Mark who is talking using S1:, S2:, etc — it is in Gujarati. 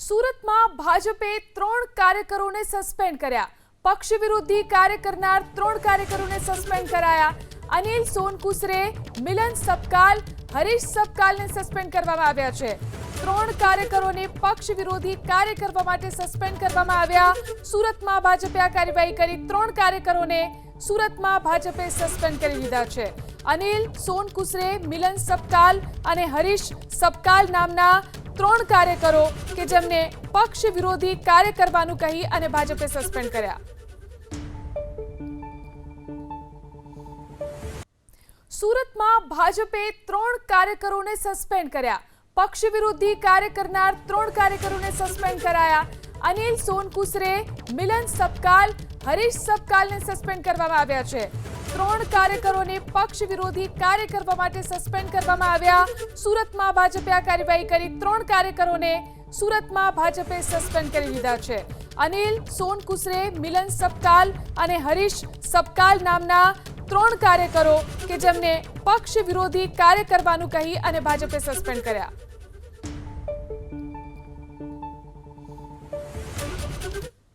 S1: સુરતમાં ભાજપે 3 કાર્યકરોને સસ્પેન્ડ કર્યા. પક્ષ વિરોધી કાર્ય કરનાર 3 કાર્યકરોને સસ્પેન્ડ કરાયા. અનિલ સોનકુસરે, મિલન સપકાલ, હરીશ સપકાલને સસ્પેન્ડ કરવામાં આવ્યા છે. 3 કાર્યકરોને પક્ષ વિરોધી કાર્ય કરવા માટે સસ્પેન્ડ કરવામાં આવ્યા. સુરતમાં ભાજપે આ કાર્યવાહી કરી. 3 કાર્યકરોને સુરતમાં ભાજપે સસ્પેન્ડ કરી દીધા છે. અનિલ સોનકુસરે, મિલન સપકાલ અને હરીશ સપકાલ નામના 3 કાર્યકરો કે જેમને પક્ષ વિરોધી કાર્ય કરવાનું કહી અને ભાજપે સસ્પેન્ડ કર્યા. સુરતમાં ભાજપે 3 કાર્યકરોને સસ્પેન્ડ કર્યા. પક્ષ વિરોધી કાર્ય કરનાર 3 કાર્યકરોને સસ્પેન્ડ કરાયા. અનિલ સોનકુસરે, મિલન સપકાલ, હરીશ સપકાલને સસ્પેન્ડ કરવામાં આવ્યા છે. 3 કાર્યકરોને પક્ષ વિરોધી કાર્ય કરવા માટે સસ્પેન્ડ કરવામાં આવ્યા. સુરતમાં ભાજપે આ કાર્યવાહી કરી. 3 કાર્યકરોને સુરતમાં ભાજપે સસ્પેન્ડ કરી દીધા છે. અનિલ સોનકુસરે, મિલન સપકાલ અને હરીશ સપકાલ નામના 3 કાર્યકરો કે જેમને પક્ષ વિરોધી કાર્ય કરવાનું કહી અને ભાજપે સસ્પેન્ડ કર્યા.